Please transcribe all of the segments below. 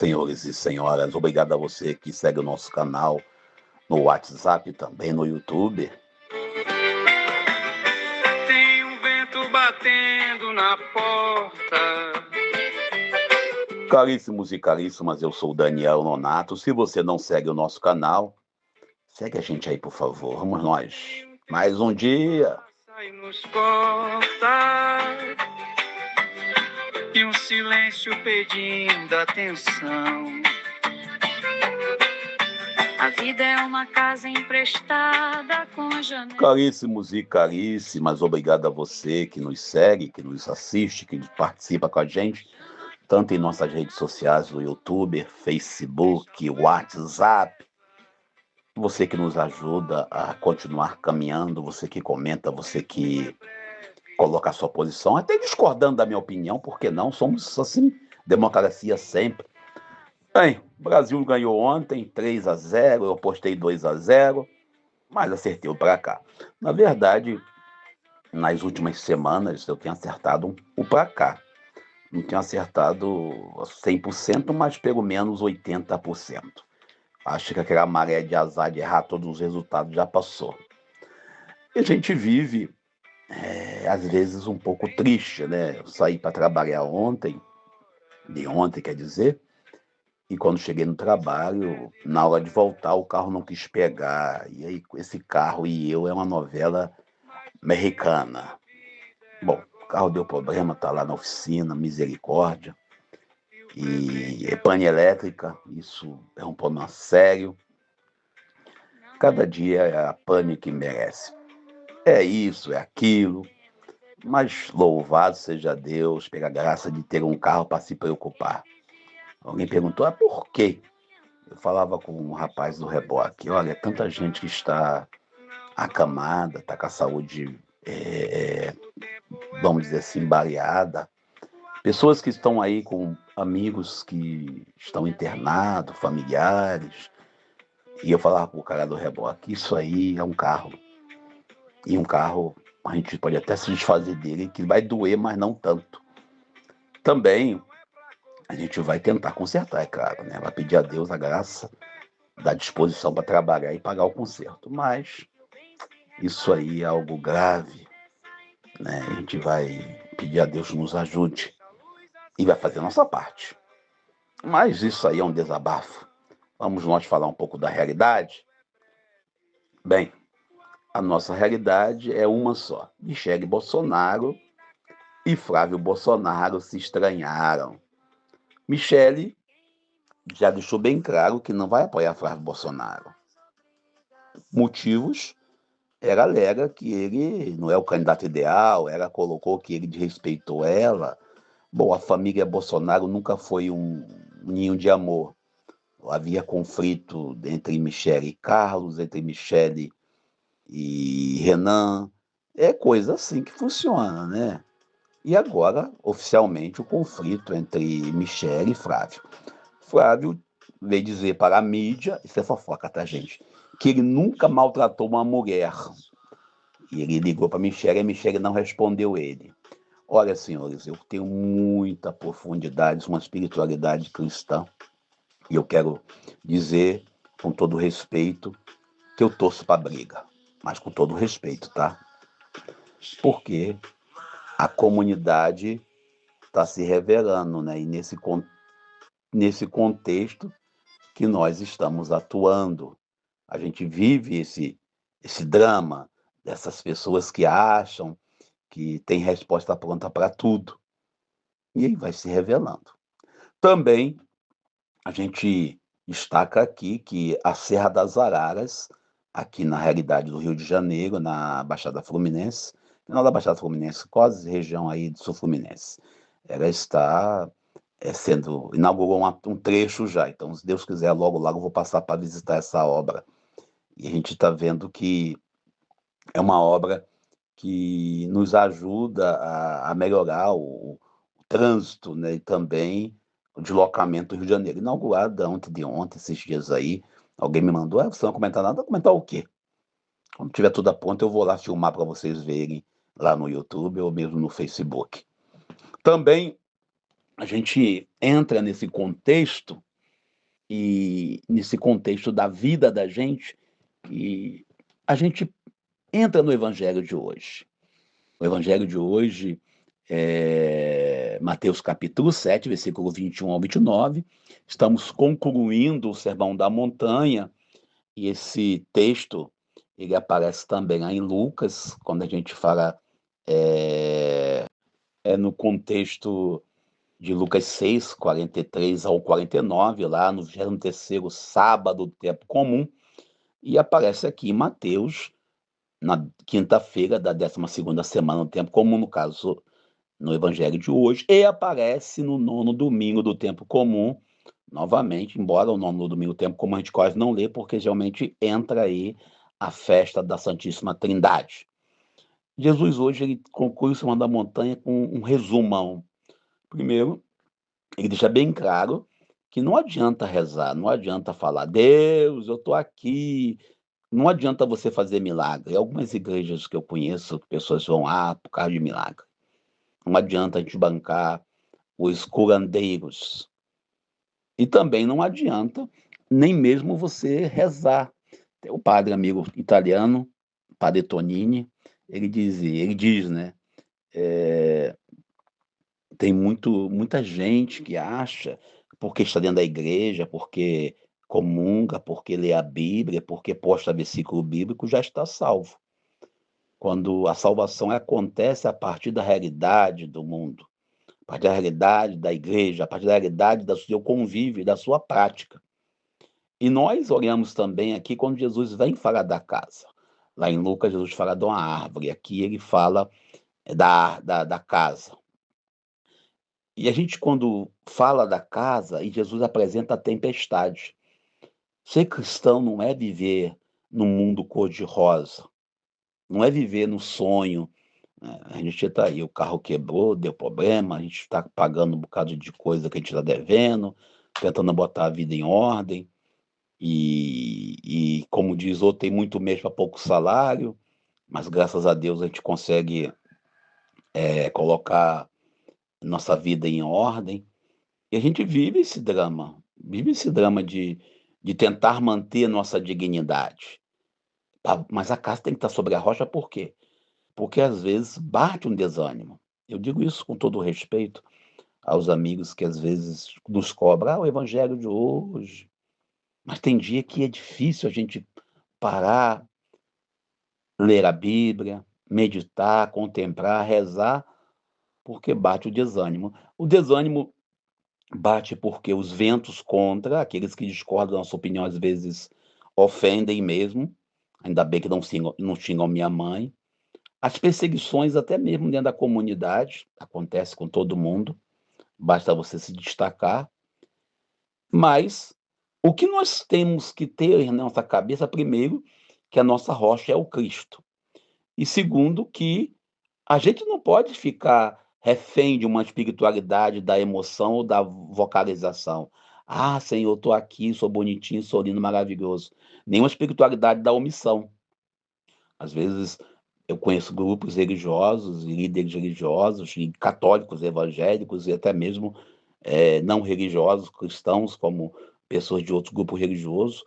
Senhores e senhoras, obrigado a você que segue o nosso canal no WhatsApp e também no YouTube. Tem um vento batendo na porta. Caríssimos e caríssimas, eu sou o Daniel Nonato. Se você não segue o nosso canal, segue a gente aí, por favor. Vamos nós. Mais um dia. E nos corta. E um silêncio pedindo atenção. A vida é uma casa emprestada com janela. Caríssimos e caríssimas, obrigado a você que nos segue, que nos assiste, que participa com a gente, tanto em nossas redes sociais, no YouTube, Facebook, WhatsApp. Você que nos ajuda a continuar caminhando, você que comenta, você que coloca a sua posição, até discordando da minha opinião, porque não? Somos, assim, democracia sempre. Bem, o Brasil ganhou ontem 3-0, eu postei 2-0, mas acertei o placar. Na verdade, nas últimas semanas eu tenho acertado o placar. Não tenho acertado 100%, mas pelo menos 80%. Acho que aquela maré de azar de errar todos os resultados já passou. E a gente vive, às vezes, um pouco triste, né? Eu saí para trabalhar de ontem, quer dizer, e quando cheguei no trabalho, na hora de voltar, o carro não quis pegar. E aí, esse carro e eu é uma novela mexicana. Bom, o carro deu problema, tá lá na oficina, misericórdia. E é pane elétrica, isso é um problema sério. Cada dia é a pane que merece. É isso, é aquilo. Mas louvado seja Deus pela graça de ter um carro para se preocupar. Alguém perguntou, por quê? Eu falava com um rapaz do reboque, olha, tanta gente que está acamada, está com a saúde, vamos dizer assim, baleada. Pessoas que estão aí com amigos que estão internados, familiares. E eu falava pro cara do reboque, isso aí é um carro. E um carro, a gente pode até se desfazer dele, que vai doer, mas não tanto. Também a gente vai tentar consertar, é claro, né? Vai pedir a Deus a graça da disposição para trabalhar e pagar o conserto. Mas isso aí é algo grave, né? A gente vai pedir a Deus que nos ajude e vai fazer a nossa parte. Mas isso aí é um desabafo. Vamos nós falar um pouco da realidade? Bem, a nossa realidade é uma só. Michele Bolsonaro e Flávio Bolsonaro se estranharam. Michele já deixou bem claro que não vai apoiar Flávio Bolsonaro. Motivos, ela alega que ele não é o candidato ideal, ela colocou que ele desrespeitou ela. Bom, a família Bolsonaro nunca foi um ninho de amor. Havia conflito entre Michele e Carlos, entre Michele e Renan. É coisa assim que funciona, né? E agora, oficialmente, o conflito entre Michele e Flávio. Flávio veio dizer para a mídia, isso é fofoca, tá, gente? Que ele nunca maltratou uma mulher. E ele ligou para Michele e a Michele não respondeu ele. Olha, senhores, eu tenho muita profundidade, uma espiritualidade cristã. E eu quero dizer, com todo respeito, que eu torço para briga. Mas com todo respeito, tá? Porque a comunidade está se revelando, né? E nesse contexto que nós estamos atuando. A gente vive esse drama dessas pessoas que acham que tem resposta pronta para tudo. E aí vai se revelando. Também a gente destaca aqui que a Serra das Araras, aqui na realidade do Rio de Janeiro, na Baixada Fluminense, final da Baixada Fluminense, quase região aí do Sul Fluminense, ela está inaugurou um trecho já, então se Deus quiser, logo eu vou passar para visitar essa obra. E a gente está vendo que é uma obra que nos ajuda a melhorar o trânsito, né, e também o deslocamento do Rio de Janeiro. Inaugurada ontem, esses dias aí, alguém me mandou, você não comentar nada, comentar o quê? Quando tiver tudo a ponto, eu vou lá filmar para vocês verem lá no YouTube ou mesmo no Facebook. Também a gente entra nesse contexto e nesse contexto da vida da gente, que a gente entra no Evangelho de hoje. O Evangelho de hoje é Mateus capítulo 7, versículo 21 ao 29. Estamos concluindo o Sermão da Montanha, e esse texto ele aparece também lá em Lucas, quando a gente fala no contexto de Lucas 6, 43 ao 49, lá no 23º sábado do tempo comum, e aparece aqui em Mateus, na quinta-feira da 12ª semana do tempo comum, no caso, no Evangelho de hoje, e aparece no 9º domingo do tempo comum, novamente, embora o 9º domingo do tempo comum a gente quase não lê, porque geralmente entra aí a festa da Santíssima Trindade. Jesus hoje ele conclui o Sermão da Montanha com um resumão. Primeiro, ele deixa bem claro que não adianta rezar, não adianta falar, Deus, eu estou aqui. Não adianta você fazer milagre. Algumas igrejas que eu conheço, pessoas vão lá por causa de milagre. Não adianta a gente bancar os curandeiros. E também não adianta nem mesmo você rezar. Tem o padre amigo italiano, Padre Tonini, ele diz, né? Tem muita gente que acha, porque está dentro da igreja, porque comunga, porque lê a Bíblia, porque posta versículo bíblico, já está salvo. Quando a salvação acontece a partir da realidade do mundo, a partir da realidade da igreja, a partir da realidade do seu convívio, da sua prática. E nós olhamos também aqui quando Jesus vem falar da casa. Lá em Lucas, Jesus fala de uma árvore, aqui ele fala da casa. E a gente, quando fala da casa, e Jesus apresenta a tempestade. Ser cristão não é viver num mundo cor-de-rosa, não é viver no sonho. A gente está aí, o carro quebrou, deu problema, a gente está pagando um bocado de coisa que a gente está devendo, tentando botar a vida em ordem, e como diz outro, tem muito mês para pouco salário, mas graças a Deus a gente consegue colocar nossa vida em ordem, e a gente vive esse drama de tentar manter nossa dignidade. Mas a casa tem que estar sobre a rocha, por quê? Porque às vezes bate um desânimo. Eu digo isso com todo respeito aos amigos que às vezes nos cobram, o evangelho de hoje. Mas tem dia que é difícil a gente parar, ler a Bíblia, meditar, contemplar, rezar, porque bate o desânimo. O desânimo bate porque os ventos contra, aqueles que discordam da nossa opinião, às vezes ofendem mesmo. Ainda bem que não xingam minha mãe. As perseguições, até mesmo dentro da comunidade, acontece com todo mundo, basta você se destacar. Mas o que nós temos que ter na nossa cabeça, primeiro, que a nossa rocha é o Cristo. E segundo, que a gente não pode ficar refém de uma espiritualidade da emoção ou da vocalização. Ah, Senhor, eu estou aqui, sou bonitinho, sou lindo, maravilhoso. Nenhuma espiritualidade da omissão. Às vezes eu conheço grupos religiosos e líderes religiosos, e católicos, evangélicos e até mesmo não religiosos, cristãos, como pessoas de outros grupos religiosos,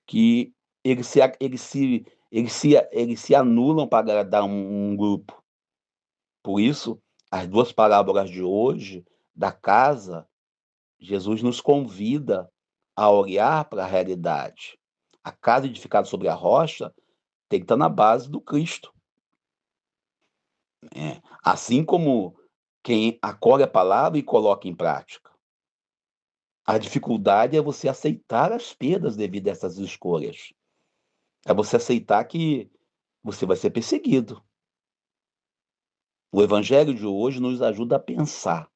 que eles se anulam para agradar um grupo. Por isso, as duas parábolas de hoje, da casa, Jesus nos convida a olhar para a realidade. A casa edificada sobre a rocha tem que estar na base do Cristo. Assim como quem acolhe a palavra e coloca em prática. A dificuldade é você aceitar as perdas devido a essas escolhas. É você aceitar que você vai ser perseguido. O evangelho de hoje nos ajuda a pensar.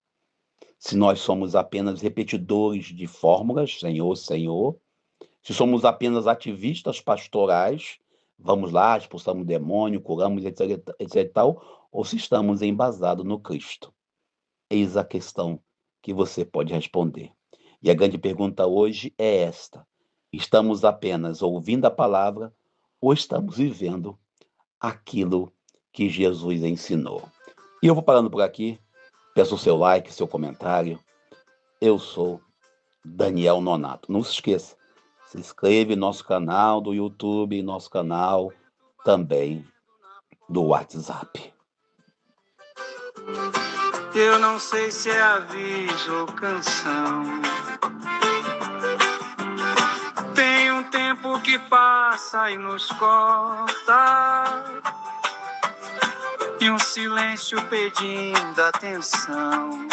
Se nós somos apenas repetidores de fórmulas, Senhor, Senhor, se somos apenas ativistas pastorais, vamos lá, expulsamos demônio, curamos, etc, etc e tal, ou se estamos embasados no Cristo. Eis a questão que você pode responder. E a grande pergunta hoje é esta: estamos apenas ouvindo a palavra ou estamos vivendo aquilo que Jesus ensinou? E eu vou parando por aqui. Peço o seu like, seu comentário. Eu sou Daniel Nonato. Não se esqueça, se inscreve no nosso canal do YouTube, nosso canal também do WhatsApp. Eu não sei se é aviso ou canção. Tem um tempo que passa e nos corta, e um silêncio pedindo atenção.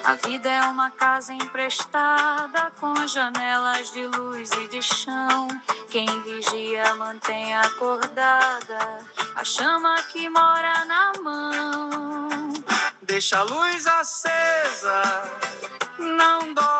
A vida é uma casa emprestada com janelas de luz e de chão. Quem vigia mantém acordada a chama que mora na mão. Deixa a luz acesa, não dorme.